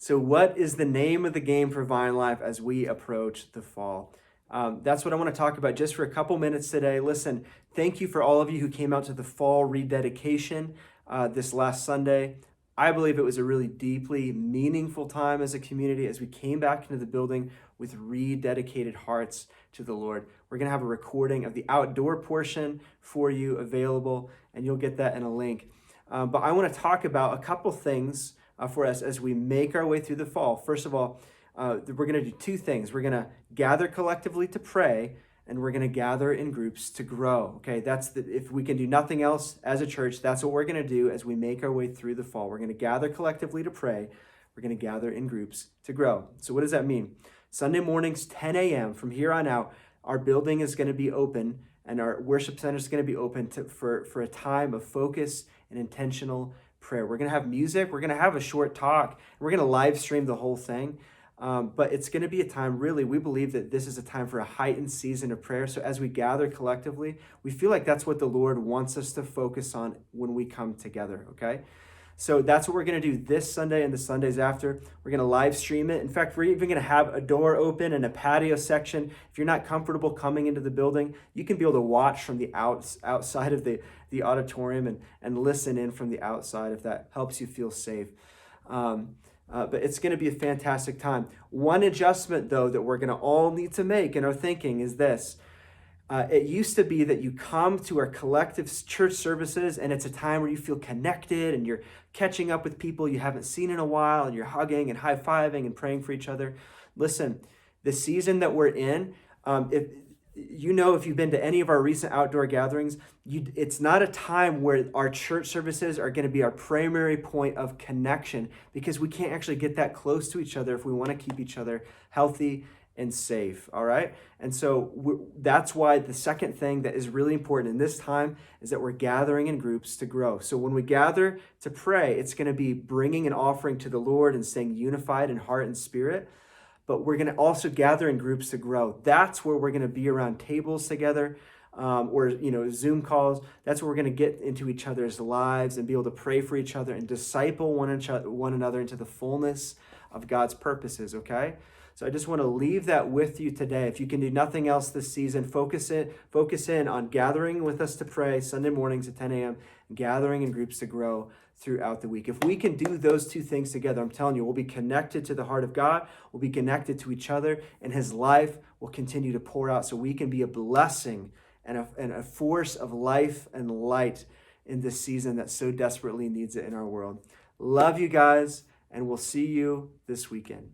So what is the name of the game for Vine Life as we approach the fall? That's what I want to talk about just for a couple minutes today. Listen, thank you for all of you who came out to the fall rededication this last Sunday. I believe it was a really deeply meaningful time as a community as we came back into the building with rededicated hearts to the Lord. We're going to have a recording of the outdoor portion for you available, and you'll get that in a link. But I want to talk about a couple things for us as we make our way through the fall. First of all, we're going to do two things. We're going to gather collectively to pray, and we're going to gather in groups to grow. Okay, if we can do nothing else as a church, that's what we're going to do as we make our way through the fall. We're going to gather collectively to pray. We're going to gather in groups to grow. So what does that mean? Sunday mornings, 10 a.m. From here on out, our building is going to be open, and our worship center is going to be open for a time of focus and intentional prayer. We're going to have music. We're going to have a short talk. We're going to live stream the whole thing. But it's going to be a time, really, we believe that this is a time for a heightened season of prayer. So as we gather collectively, we feel like that's what the Lord wants us to focus on when we come together, okay? So that's what we're going to do this Sunday and the Sundays after. We're going to live stream it. In fact, we're even going to have a door open and a patio section. If you're not comfortable coming into the building, you can be able to watch from the outside of the auditorium and listen in from the outside if that helps you feel safe. But it's going to be a fantastic time. One adjustment, though, that we're going to all need to make in our thinking is this. It used to be that you come to our collective church services and it's a time where you feel connected and you're catching up with people you haven't seen in a while and you're hugging and high-fiving and praying for each other. Listen, the season that we're in, if you've been to any of our recent outdoor gatherings, it's not a time where our church services are going to be our primary point of connection because we can't actually get that close to each other if we want to keep each other healthy and safe, all right? And so that's why the second thing that is really important in this time is that we're gathering in groups to grow. So when we gather to pray, it's going to be bringing an offering to the Lord and staying unified in heart and spirit. But we're going to also gather in groups to grow. That's where we're going to be around tables together or Zoom calls. That's where we're going to get into each other's lives and be able to pray for each other and disciple one another into the fullness of God's purposes, okay? So I just want to leave that with you today. If you can do nothing else this season, focus in on gathering with us to pray Sunday mornings at 10 a.m., gathering in groups to grow throughout the week. If we can do those two things together, I'm telling you, we'll be connected to the heart of God, we'll be connected to each other, and his life will continue to pour out so we can be a blessing and a force of life and light in this season that so desperately needs it in our world. Love you guys, and we'll see you this weekend.